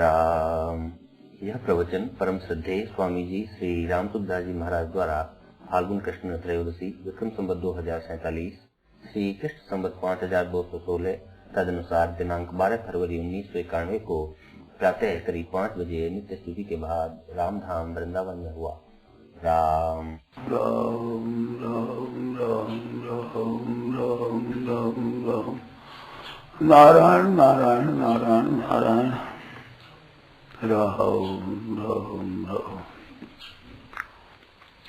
राम। यह प्रवचन परम श्रद्धेय स्वामी जी श्री राम सुखदास जी महाराज द्वारा फाल्गुन कृष्ण त्रयोदशी विक्रम संवत 2047 श्री कृष्ण संवत 5216 तदनुसार दिनांक 12 फरवरी 1991 को प्रातः करीब 5 बजे नित्य स्तुति के बाद रामधाम वृंदावन में हुआ। राम राम राम राम राम राम राम राम नारायण नारायण नारायण नारायण राम राम राम।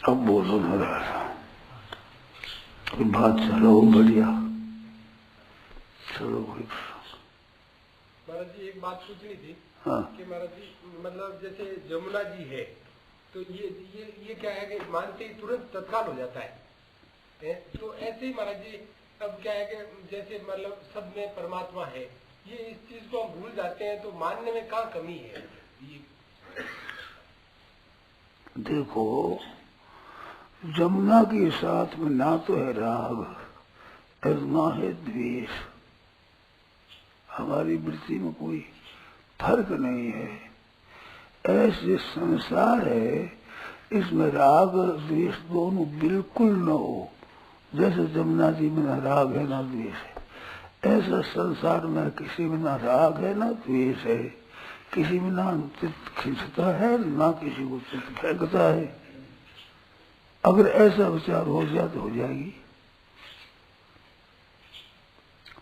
अब बोलो नारायण, बात चलो बढ़िया चलो। महाराज जी एक बात पूछनी थी। हाँ। कि महाराज जी मतलब जैसे जमुना जी है तो ये क्या है कि मानते ही तुरंत तत्काल हो जाता है। तो ऐसे ही महाराज जी अब क्या है कि जैसे मतलब सब में परमात्मा है, ये इस चीज को हम भूल जाते हैं, तो मानने में क्या कमी है? देखो, जमुना के साथ में ना तो है राग और ना है द्वेष। हमारी वृत्ति में कोई फर्क नहीं है। ऐसे संसार है, इसमें राग और द्वेष दोनों बिल्कुल न हो। जैसे जमुना जी में ना राग है ना द्वेष है, ऐसा संसार में किसी में ना राग है ना द्वेष है, किसी में ना चित्त खींचता है ना किसी को चित्त फेंकता है। अगर ऐसा विचार हो जाए तो हो जाएगी,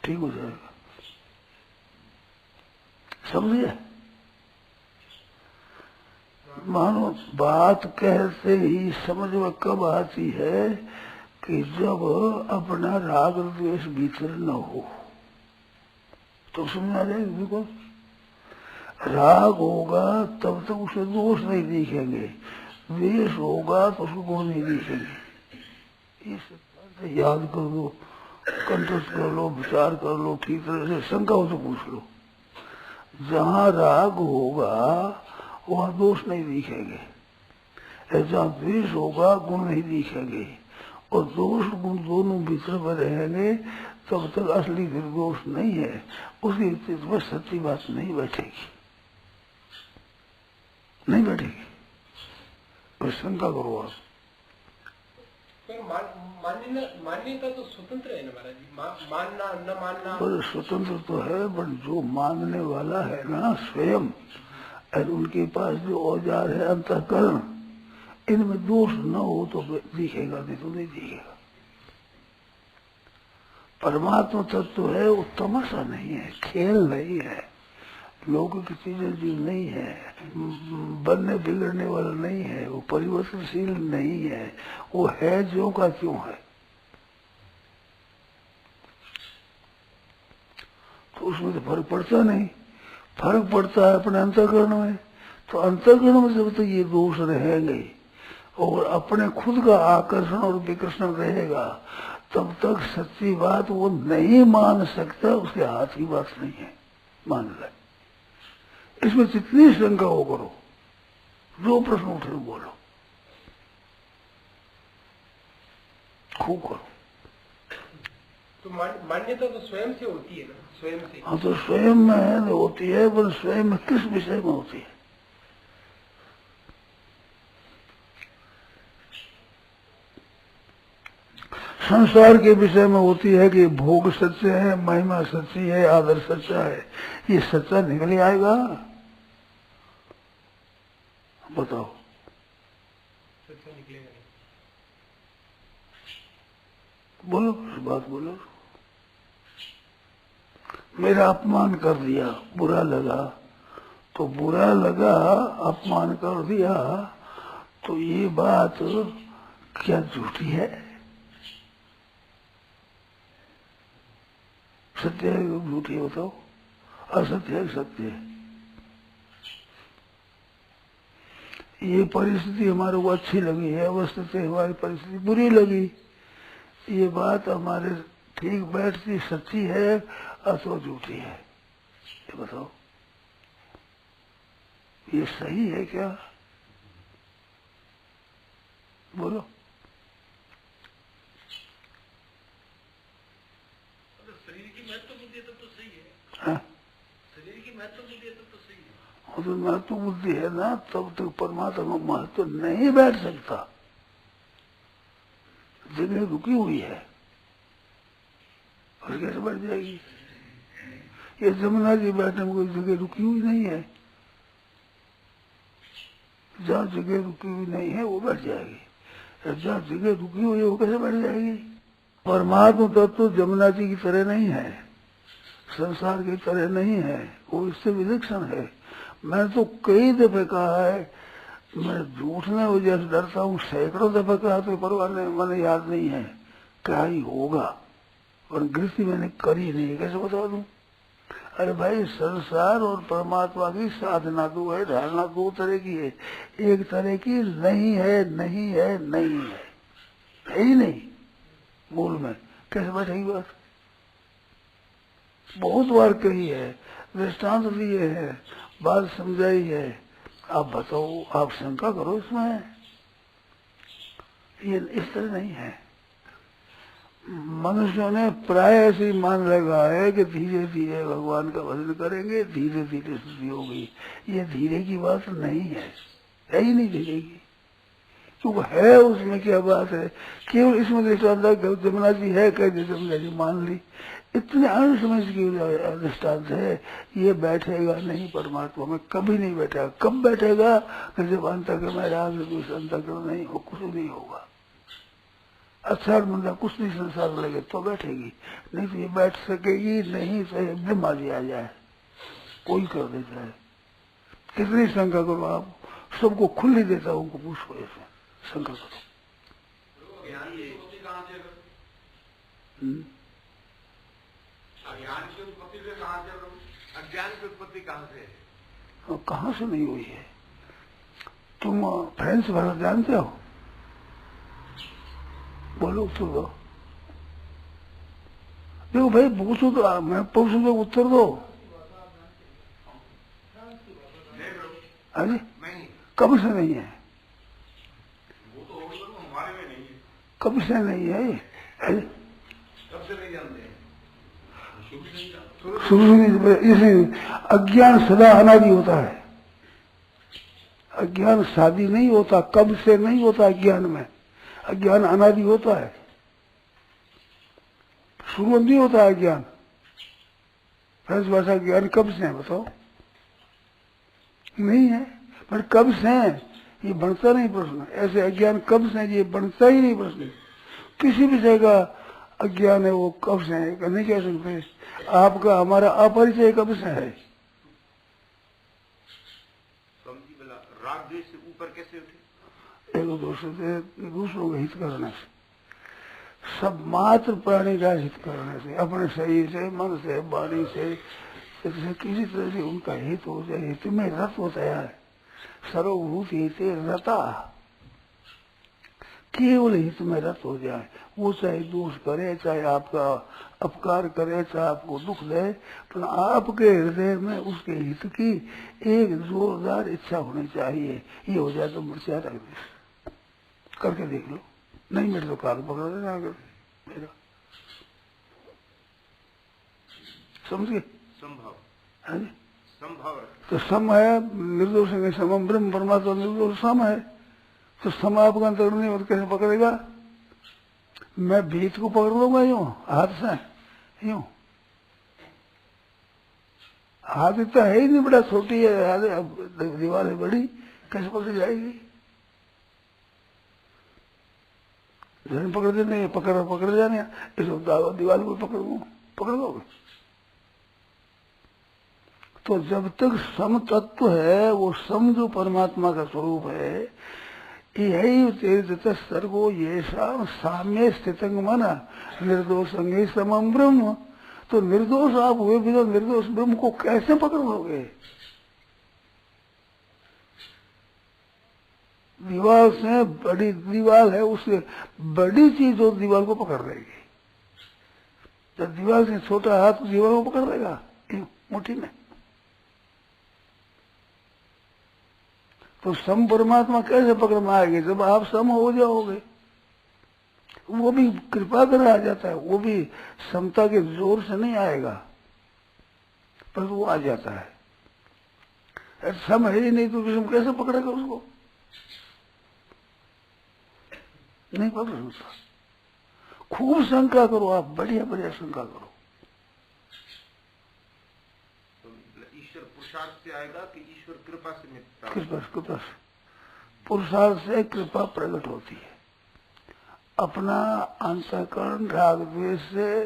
ठीक हो जाएगा। समझे? मानो बात कहते ही समझ में कब आती है कि जब अपना राग द्वेष भीतर न हो तो समझ आ जाएगी। देखो, राग होगा तब तक उसे दोष नहीं दिखेंगे, द्वेष होगा तो उसको गुण नहीं दिखेंगे। ये याद कर लो, कंठस्थ कर लो, विचार कर लो, ठीक तरह से शंका हो तो पूछ लो। जहाँ राग होगा वहाँ दोष नहीं दिखेंगे, जहाँ द्वेष होगा गुण नहीं दिखेंगे, और दोष गुण दोनों भीतर में रहेंगे तब तक असली निर्दोष नहीं है। उसकी स्थिति में सच्ची बात नहीं बैठेगी, नहीं बैठेगी। तो शंका करो आप। मान्यता तो स्वतंत्र है ना महाराज जी, मानना न मानना। पर स्वतंत्र तो है, पर जो मानने वाला है ना स्वयं, और उनके पास जो औजार है अंतःकरण, इनमें दोष न हो तो दिखेगा, नहीं तो नहीं दिखेगा। परमात्मा तत्व है, वो तमाशा नहीं है, खेल नहीं है, लोगों की चीजें जो नहीं है, बनने बिगड़ने वाला नहीं है, वो परिवर्तनशील नहीं है, वो है जो का क्यों है। तो उसमें तो फर्क पड़ता नहीं, फर्क पड़ता है अपने अंतःकरण में। तो अंतःकरण में जब तक ये दोष रहेंगे और अपने खुद का आकर्षण और विकर्षण रहेगा तब तक सच्ची बात वो नहीं मान सकता, उसके हाथ की बात नहीं है, मान ले। इसमें जितनी शंका हो करो, जो प्रश्न उठे बोलो, खूब करो। तो मान्यता तो स्वयं से होती है ना, स्वयं से। हाँ, तो स्वयं में होती है, पर स्वयं में किस विषय में होती है? संसार के विषय में होती है कि भोग सच्चे है, महिमा सच्ची है, आदर सच्चा है। ये सच्चा निकल आएगा? बताओ। सच्चा निकलेगा नहीं। बोलो, बात बोलो। मेरा अपमान कर दिया, बुरा लगा, तो बुरा लगा, अपमान कर दिया, तो ये बात क्या झूठी है? सत्य है कि झूठी है? बताओ। असत्य है कि सत्य है? ये परिस्थिति हमारे को अच्छी लगी है, अवस्था से हमारी परिस्थिति बुरी लगी, ये बात हमारे ठीक बैठती सच्ची है अथवा झूठी है? ये बताओ, ये सही है क्या? बोलो। शरीर की महत्व बुद्धि तब तो सही है। हाँ? शरीर की महत्व बुद्धि तब तो सही है। और जो महत्व बुद्धि है ना, तब तक परमात्मा महत्व नहीं बैठ सकता। जगह रुकी हुई है और कैसे बैठ जाएगी? ये जमुना जी बैठने में कोई जगह रुकी हुई नहीं है। जहाँ जगह रुकी हुई नहीं है वो बैठ जाएगी, जहाँ जगह रुकी हुई है वो कैसे बैठ जाएगी? परमात्मा तत्व जमुना जी की तरह नहीं है, संसार की तरह नहीं है, वो इससे विलक्षण है। मैंने तो कई दफे कहा है, मैं झूठने वजह से डरता हूँ, सैकड़ों दफे कहा तो परवाह नहीं, मैंने याद नहीं है क्या ही होगा, और गृहस्थी मैंने करी नहीं, कैसे बता दूं? अरे भाई, संसार और परमात्मा की साधना दो है, धारणा दो तरह की है। एक तरह की नहीं है, नहीं है, नहीं है ही नहीं मूल में, कैसे बैठेगी बात? बहुत बार कही है, दृष्टांत दिए है, बात समझाई है, आप बताओ, आप शंका करो इसमें। ये इस तरह नहीं है। मनुष्यों ने प्राय ऐसे ही मान लगा है कि धीरे धीरे भगवान का भजन करेंगे, धीरे धीरे शुद्धि होगी। ये धीरे की बात नहीं है ही नहीं धीरे की, क्योंकि है उसमें क्या बात है? केवल इसमें दृष्टांत जमुना जी है, कह दी जमुना जी मान ली, इतने अनसमझ की दृष्टांत है। ये बैठेगा नहीं परमात्मा में, कभी नहीं बैठेगा। कब बैठेगा? जब अंतःकरण में राग द्वेष अंतःकरण नहीं हो, कुछ नहीं होगा। अच्छा मंदा कुछ नहीं संसार लगे तो बैठेगी, नहीं तो ये बैठ सकेगी नहीं। चाहे बीमारी आ जाए, कोई कर देता है। कितनी शंका करो आप, सबको खुली देता हूँ, उनको पूछो ऐसे शंका करो। अज्ञान की उत्पत्ति कहाँ से है? कहाँ से नहीं हुई है? तुम फ्रेंच भाषा जानते हो? बोलो उत्तर दो। देखो भाई, पूछो तो मैं पूछूं तो उत्तर दो। अरे कब से नहीं है? वो तो हमारे में नहीं है। कब से नहीं है? अरे कब से नहीं जानते हैं? शुरू से नहीं। इसे अज्ञान सदा अनादि होता है। अज्ञान शादी नहीं होता, कब से नहीं होता। अज्ञान में अज्ञान अनादि होता है, शुरू नहीं होता अज्ञान। फ्रेंच भाषा ज्ञान कब से है बताओ? नहीं है, पर कब से है ये बनता नहीं प्रश्न। ऐसे अज्ञान कब से है ये बनता ही नहीं प्रश्न। किसी विषय का अज्ञान है वो कब से है नहीं कह सकते। आपका हमारा अपरिचय कब से है? राग द्वेष से ऊपर कैसे उठे? एक दूसरों का हित करने से, सब मात्र प्राणी का हित करने से, अपने शरीर से, मन से, वाणी से, किसी तरह से उनका हित हो जाए। हित में रत होता है, सर्वभूत हित रता, केवल हित में रत हो जाए। वो चाहे दोष करे, चाहे आपका अपकार करे, चाहे आपको दुख दे, पर आपके हृदय में उसके हित की एक जोरदार इच्छा होनी चाहिए। ये हो जाए तो मिर्चा रख दे, करके देख लो। नहीं मिट तो काल पकड़ देना अगर मेरा, समझे? संभव है संभव तो सम है, निर्दोष है, समम ब्रह्म परमात्मा निर्दोष सम है। तो सम आपका अंतर नहीं और कैसे पकड़ेगा? मैं भीत को पकड़ लूंगा यूं हाथ से, यूं हाथ इतना है ही नहीं, बड़ा छोटी है दीवार है बड़ी, कैसे पकड़ जाएगी? जन पकड़ देने, पकड़ जाने, इस दीवार को पकड़ लोगे। तो जब तक सम तत्व है, वो सम जो परमात्मा का स्वरूप है, यही तेज सर्गो ये साम्य स्थित मन निर्दोष समम ब्रह्म। तो निर्दोष आप हुए बिना निर्दोष ब्रह्म को कैसे पकड़ लोगे? दीवार से बड़ी दीवार है, उससे बड़ी चीज और दीवार को पकड़ लेगी। जब दीवार से छोटा हाथ दीवार को पकड़ लेगा मुट्ठी में। तो सम परमात्मा कैसे पकड़ में आएगी? जब आप सम हो जाओगे। वो भी कृपा कर आ जाता है, वो भी समता के जोर से नहीं आएगा, पर वो आ जाता है। सम है ही नहीं तो विषम कैसे पकड़ेगा उसको? नहीं पकड़ सकता। खूब शंका करो आप, बढ़िया बढ़िया शंका करो। तो ईश्वर पुरुषार्थ से आएगा कि ईश्वर कृपा से मिलता? कृपा से, पुरुषार्थ से कृपा प्रकट होती है। अपना अंतःकरण राग द्वेष से,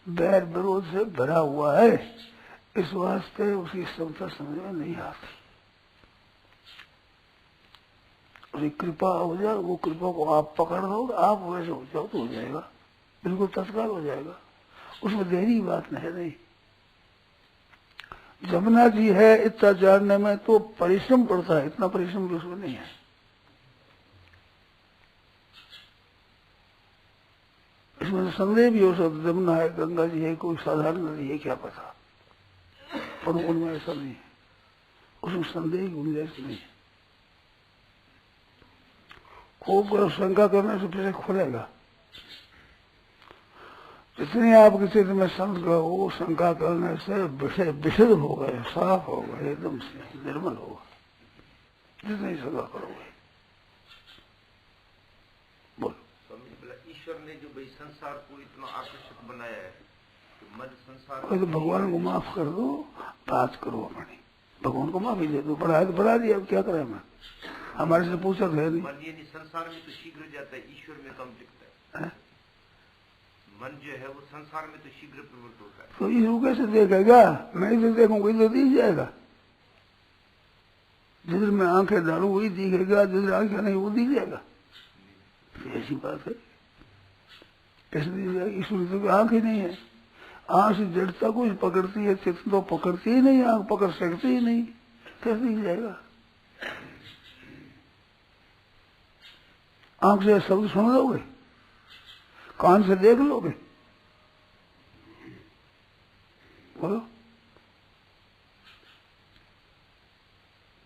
बैर विरोध से भरा हुआ है, इस वास्ते उसकी क्षमता समझ में नहीं आती। उसकी कृपा हो जाए, वो कृपा को आप पकड़ लो, आप वैसे हो जाओ तो हो जाएगा, बिल्कुल तत्काल हो जाएगा। उसमें देरी की बात नहीं। जमुना जी है इतना जानने में तो परिश्रम पड़ता है, इतना परिश्रम भी उसमें नहीं है। इसमें तो संदेह भी हो सकता, जमुना है, गंगा जी है, कोई साधारण नदी है, क्या पता, पर उनमें ऐसा नहीं है, उसमें संदेह की गुंजाइश नहीं है। खूब शंका करने से फिर खुलेगा। जितनी आपके चित्त में संदेह हो, शंका करने से विषय विशुद्ध हो गए, साफ हो गए, एकदम से निर्मल होगा, जितनी शंका करोगे। ईश्वर ने जो भाई संसार को इतना आकर्षक बनाया है, तो मध्य संसार तो भगवान को माफ कर दो, बात करो अपनी, भगवान को माफी दे दो। बढ़ा तो बढ़ा दिया, अब क्या करें? मैं हमारे से पूछा है नहीं। मन ये नहीं, संसार में तो शीघ्र जाता है, ईश्वर में कम टिकता है। मन जो है वो संसार में तो शीघ्र प्रवृत्त होता है। तो ईश्वर कैसे देखेगा? मैं इधर देखूंगा, इधर दिख जाएगा। जिधर मैं आंखें डालू वही दिखेगा, जिधर आंखें नहीं वो दिख जाएगा। ऐसी बात है, इसलिए ईश्वर तो आंख ही नहीं है। आंख से जड़ता कुछ पकड़ती है, चित्त तो पकड़ती ही नहीं, आंख पकड़ सकती ही नहीं, कैसे दिख जाएगा? आंख से शब्द सुन लोगे, कान से देख लोगे, बोलो।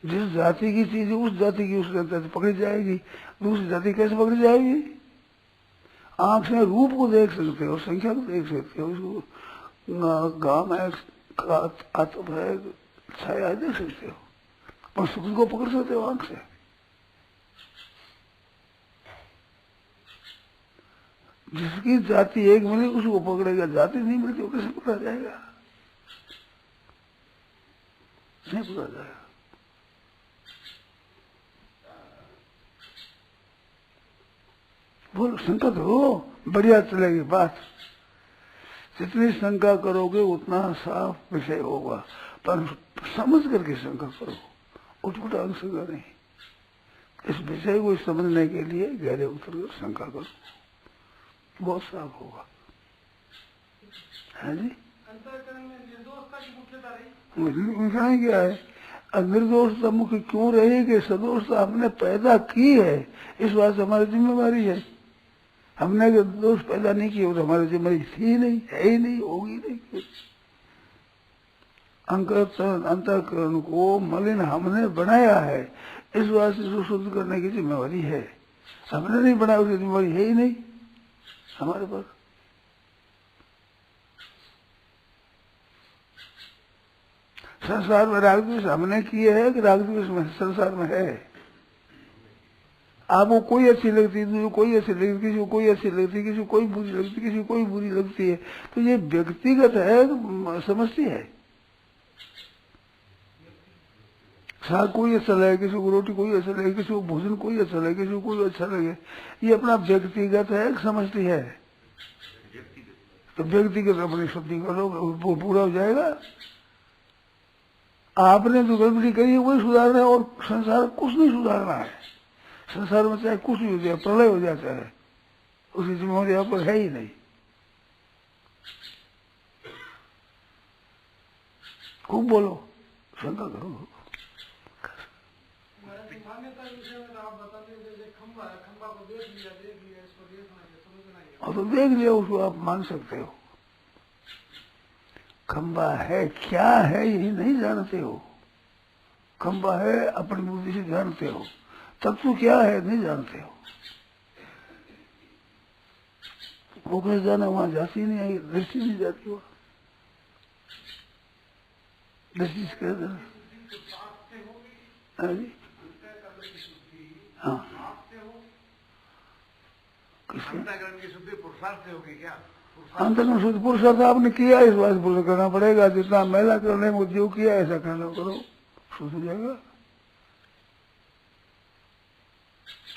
जिस जाति की चीज है उस जाति की उस पकड़ी जाएगी, दूसरी जाति कैसे पकड़ी जाएगी? आंख से रूप को देख सकते हो, संख्या को देख सकते हो, उसको गांव है, आत्म है, छाया देख सकते हो, पर सुख को पकड़ सकते हो आंख से? जिसकी जाति एक मिली उसको पकड़ेगा, जाति नहीं मिलती वो कैसे पकड़ा जाएगा? नहीं पकड़ा जाएगा। बोलो, शंका करो, बढ़िया चलेगी बात। जितनी शंका करोगे उतना साफ विषय होगा, पर समझ करके शंका करो, उठपुट शंका नहीं। इस विषय को समझने के लिए गहरे उतर कर शंका करो, बहुत साफ होगा। है जी? अंतःकरण में निर्दोषता की मुख्यता रही। मुख्य क्या है? निर्दोषता मुख्य क्यों रहेगी? सदोषता हमने पैदा की है, इस बात से हमारी जिम्मेवारी है। हमने अगर दोष पैदा नहीं किया तो हमारी जिम्मेदारी थी नहीं, है ही नहीं, होगी नहीं। अंतःकरण को मलिन हमने बनाया है, इस बात से शुद्ध करने की जिम्मेवारी है। हमने नहीं बनाया, उसकी जिम्मेवारी है ही नहीं हमारे पास। संसार में राग द्वेष हमने किए है कि राग द्वेष में संसार में है? आपको कोई अच्छी लगती है, दूसरी कोई अच्छी लगती, किसी को कोई अच्छी लगती, किसी को कोई बुरी लगती, किसी को कोई बुरी लगती है, तो ये व्यक्तिगत है, समझती है। साग कोई अच्छा लगे, किसी को रोटी कोई अच्छा लगे, किसी को भोजन कोई अच्छा लगे, किसी को कोई अच्छा लगे, ये अपना व्यक्तिगत है, समझती है। तो व्यक्तिगत अपनी शुद्धि करो, वो पूरा हो जाएगा। आपने जो गड़बड़ी करी है वही सुधारना है, और संसार कुछ नहीं सुधारना है। संसार में चाहे कुछ भी हो जाए, प्रलय हो जाता है, उसकी जिम्मेवारी आप पर है ही नहीं। खूब बोलो, शंका करो। और तो देख लिया, उसको आप मान सकते हो। खंबा है, क्या है यही नहीं जानते हो। खंबा है अपनी बुद्धि से जानते हो, तत्व क्या है नहीं जानते हो। वो कैसे जाना? वहां जाती नहीं आई, दृष्टि नहीं जाती, वो दृष्टि से कह देना। हाँ किसने अंतःकरण की शुद्धि पुरुषार्थ से होगी क्या? अंतःकरण शुद्ध पुरुषार्थ आपने किया, इस बात पूरा करना पड़ेगा। जितना मेला करने में जो किया ऐसा करना करो, शुद्ध हो जाएगा।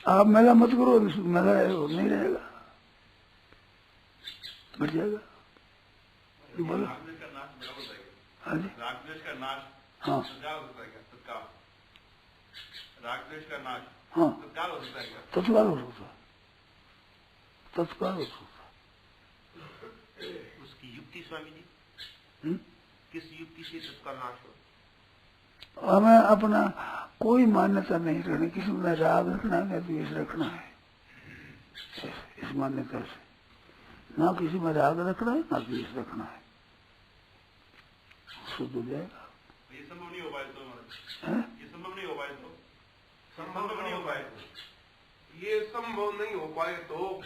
आप मेला मत करो, मेला नहीं रहेगा, बढ़ जाएगा। बोलो। हाँ जी, रागद्वेष का नाश हाँ तत्काल होता है क्या? तत्काल रागद्वेष का नाश हाँ तत्काल होता है क्या? तत्काल हो सकता, तत्काल हो सकता। उसकी युक्ति स्वामी जी, किस युक्ति से तत्काल नाश हो? हमें अपना कोई मान्यता नहीं रखनी, किसी में राग रखना है, द्वेष रखना है, इस मान्यता से। ना किसी में राग रखना है, ना द्वेष रखना है, शुद्ध हो जाएगा। ये संभव नहीं हो पाए तो, ये संभव नहीं हो पाए तो, संभव नहीं हो पाए तो, ये संभव नहीं हो पाए तो,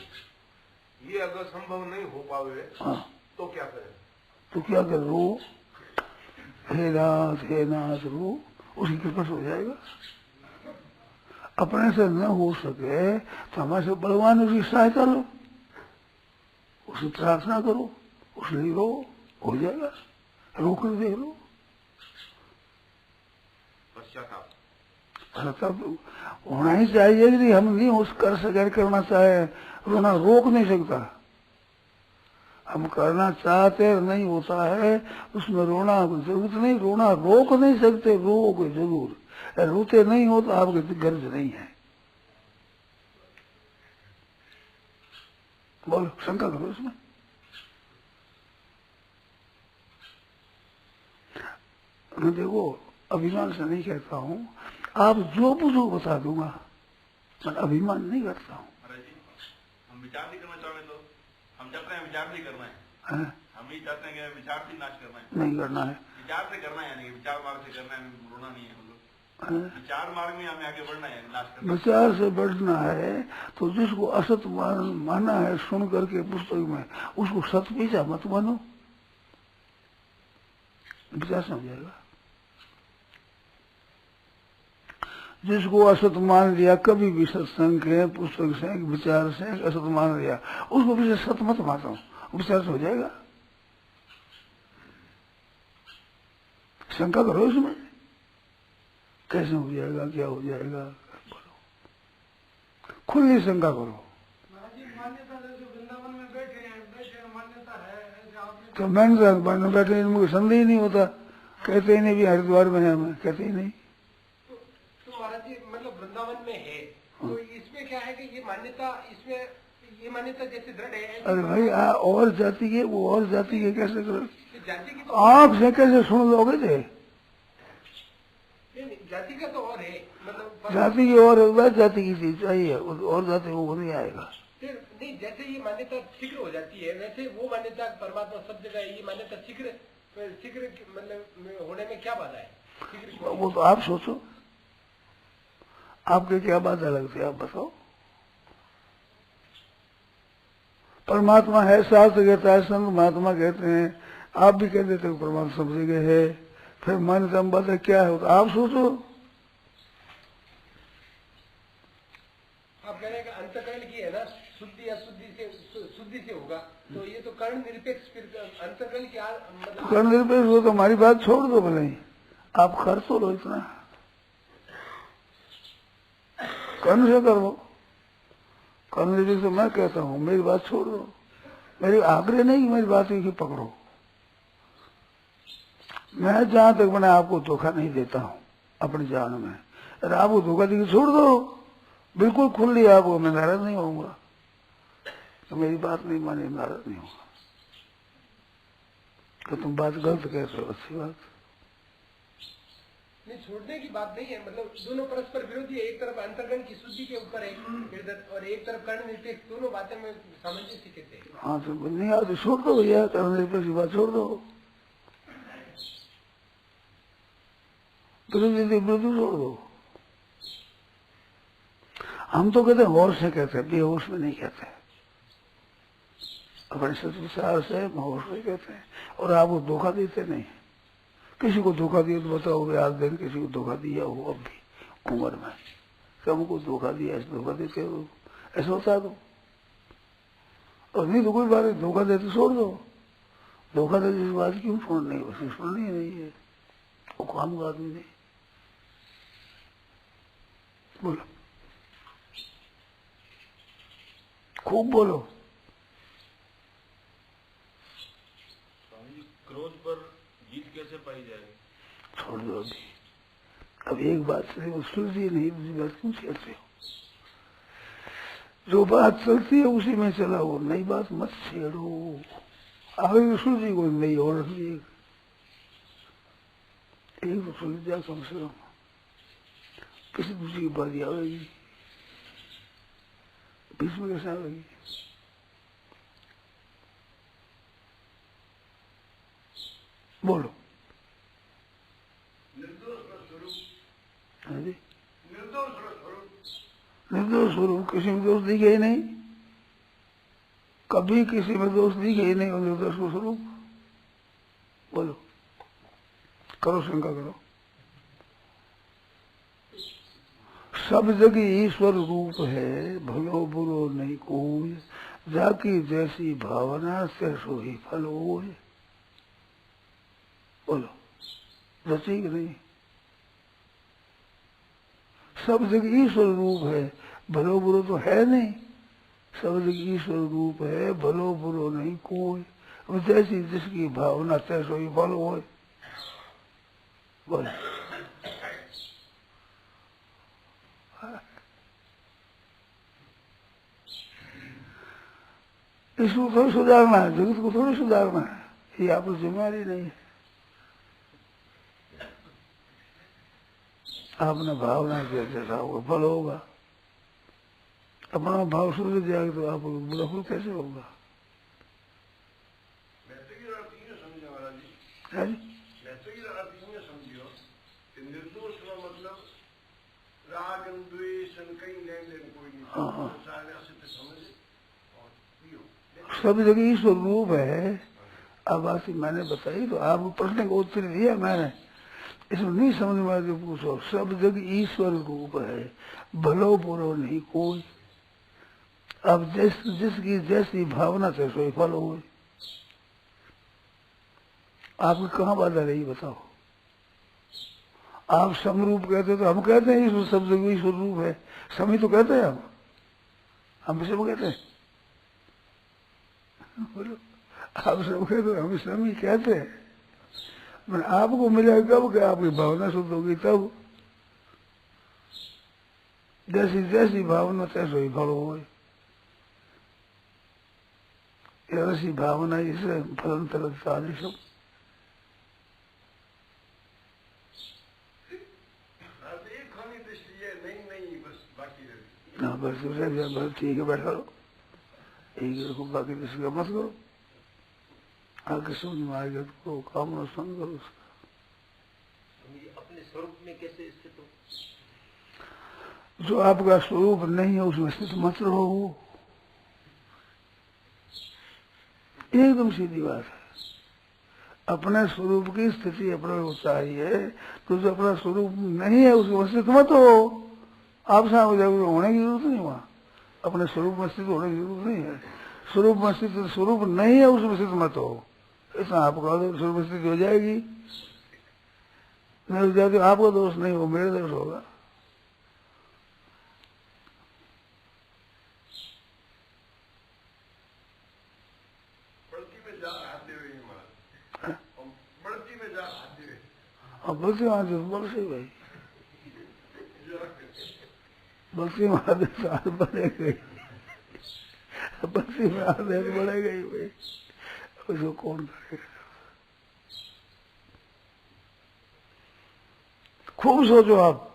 ये अगर संभव नहीं हो पावे तो क्या करें? तो क्या कर, रो, हे नाथ रो, उसकी कृपा से हो जाएगा। अपने से न हो सके तो हमारे से बलवान उसकी सहायता लो, उसे प्रार्थना करो, उसे रो, हो जाएगा। रोक देख लो, पश्चाताप होना ही चाहिए। यदि हम नहीं उस कर सके, करना चाहे, रोना रोक नहीं सकता। हम करना चाहते नहीं होता है, उसमें रोना जरूरत नहीं, रोना रोक नहीं सकते, रोक जरूर। रोते नहीं हो तो आपके गर्ज नहीं है। बोलो, शंका करो इसमें। मैं देखो अभिमान से नहीं कहता हूँ, आप जो पूछो बता दूंगा, मैं अभिमान नहीं करता हूँ। हम विचार नहीं करना चाहते तो हम चाहते हैं विचार नहीं करना है, हम ही चाहते हैं कि विचार से नाश करना है, नहीं करना है, विचार से करना है, यानी विचार मार्ग से करना है, रोना नहीं है। हम लोग विचार मार्ग में हमें आगे बढ़ना है, नाश करना। विचार से बढ़ना है तो जिसको असत माना है सुन करके पुस्तक में, उसको सत पीछा मत मानो, विचार समझ जाएगा। जिसको असत मान लिया, कभी भी सत्संग के, पुस्तक से, विचार से असत मान लिया, उसको पीछे सत मत मानो, विचार से हो जाएगा। शंका करो इसमें, कैसे हो जाएगा, क्या हो जाएगा, बोलो, खुली शंका करो। तो मैंने बैठे, मुझे संदेह ही नहीं होता, कहते ही नहीं भी हरिद्वार में है, मैं कहते ही नहीं। महाराज जी मतलब वृंदावन में है, तो इसमें क्या है कि ये मान्यता, इसमें ये मान्यता जैसे दृढ़ है। अरे भाई और जाति के, वो और जाति के कैसे करो, जाति की तो आप से कैसे सुन लोगे थे? नहीं, जाति का तो और है, मतलब जाति की और जाति की चीज चाहिए, और जाति वो नहीं आएगा। नहीं, जैसे ये मान्यता शीघ्र हो जाती है, वैसे वो मान्यता परमात्मा सब जगह है, ये मान्यता शीघ्र मतलब होने में क्या बाधा है? वो तो आप सोचो, आपके क्या बाधा लगती है, आप बताओ। परमात्मा है, शास्त्र कहता है, संत महात्मा कहते हैं, आप भी कह देते हो परमात्मा सब जगह है, फिर मान्यता में बाधा क्या है, तो आप सोचो। आप कह रहे हैं कि अंतःकरण की है ना, शुद्धि से होगा, तो ये तो कर्ण निरपेक्ष, फिर अंतःकरण की मतलब कर्ण निरपेक्ष हो तो हमारी बात छोड़ दो, भले ही आप खर्च तो लो इतना, कर्ण से करो, कर्ण निरपेक्ष तो मैं कहता हूँ, मेरी बात छोड़ दो, मेरी आग्रह नहीं, मेरी बात ही पकड़ो। मैं जहां तक मैंने आपको धोखा नहीं देता हूँ अपनी जान में, अरे आपको धोखा देकर छोड़ दो, बिल्कुल खुल लिया आपको, मैं नाराज नहीं होऊंगा, तो मेरी बात नहीं माने नाराज नहीं होगा। तो तुम बात गलत कहते हो, अच्छी बात नहीं, छोड़ने की बात नहीं है, मतलब दोनों परस्पर विरोधी है, एक तरफ अंतर्गण की शुद्धि के ऊपर है और एक तरफ कर्ण निरपेक्ष, दोनों बातें में सामंजस्य कहते हैं। हाँ तो नहीं आ तो छोड़ दो भैया, कर्ण निरपेक्ष की बात छोड़ दो, विरोधी छोड़ दो। हम तो कहते हैं होश से कहते हैं, बेहोश में नहीं कहते, अपने सत्विचार से होश से कहते हैं, और आप वो धोखा देते नहीं। किसी को धोखा दिया तो बताओ, आज दिन किसी को धोखा दिया हो, अब भी उम्र में सबको धोखा दिया, ऐसे धोखा देते हो, ऐसा होता तो। और नहीं तो कोई बात है, धोखा देते छोड़ दो, धोखा देते इस बात क्यों छोड़नी है, उसे सुननी नहीं है, वो काम का आदमी नहीं। बोलो, खूब बोलो। क्रोध पर जीत कैसे पाई जाएगी? छोड़ दो अभी, अब एक बात से वो सुलझी नहीं, दूसरी बात क्यों छेड़ते हो? जो बात चलती है उसी में चलाओ, नई बात मत छेड़ो। आगे तो सुलझी कोई नई और रखिए, एक तो सुलझ जा कम से कम, किसी दूसरी की बात आवेगी, बीच में कैसे आवेगी? बोलो। हाँ जी, निर्दोष स्वरूप, किसी में दोष दिखे ही नहीं, कभी किसी में दोष दिखे ही नहीं, और निर्दोष स्वरूप। बोलो, करो, शंका करो। सब जगह ईश्वर रूप है, भलो बुरो नहीं कोई, जाकी जैसी भावना तैसो ही फल होए। बोलो, रची कि नहीं? सब जगह ईश्वर रूप है, भलो बुरो तो है नहीं, सब जगह ईश्वर रूप है, भलो बुरो नहीं कोई, अब जैसी जिसकी भावना तैसो ही फल होए। बोलो, इसको थोड़ी सुधारना है, जगत को थोड़ी सुधारना है, ये आपकी जिम्मेदारी नहीं है। आपने भावना किया जैसा होगा फल होगा, अपना भाव सुधर जाएगा तो आपको बुरा फल कैसे होगा? निर्दोष का मतलब राग द्वेष कहीं लेन देन कोई नहीं, सब जगह ईश्वर रूप है। अब बात मैंने बताई तो आपको प्रश्न का उत्तर दिया मैंने, इसमें नहीं समझ में आते पूछो। सब जगह ईश्वर रूप है, भलो बुरो नहीं कोई, अब जिसकी जैसी भावना से सोई फल हो। आपकी कहाँ बाधा रही बताओ? आप समरूप कहते तो हम कहते हैं ईश्वर सब जगह ईश्वर रूप है, समी तो कहते हैं हम सब कहते हैं। बोलो, आप सब कहते हो, हम समी कहते हैं, मैंने आपको मिलेगा कब क्या? आपकी भावना शुद्ध होगी तब, जैसी जैसी भावना तैसो ही फल हो। ऐसी भावना इसे फलन तरत साधिशम। हाँ बस बस ठीक है, बैठा लो, एक रखो, बाकी किसी का मत करो, आगे समझ में आएगा तो काम न संग करो उसका। अपने स्वरूप में कैसे स्थित हो? जो आपका स्वरूप नहीं है उसमें स्थित मत रहो, एकदम सीधी बात है। अपने स्वरूप की स्थिति अपने को चाहिए, तो जो अपना स्वरूप नहीं है उसमें स्थित मत हो। आप साहब होने की जरूरत नहीं, वहां अपने स्वरूप में स्थित होने की जरूरत नहीं है। स्वरूप में स्थित स्वरूप नहीं है उसमें स्थित मत हो, इतना आप कह दो, स्वरूप में स्थिति हो जाएगी। नहीं हो जाती आपका दोष नहीं हो, मेरे दोष होगा। अब बल्कि महादेव बल्कि भाई, बल्कि महादेव साथ बढ़े गई, बल्कि महादेव बढ़े गई भाई, उसको कौन करेगा? खूब सोचो आप।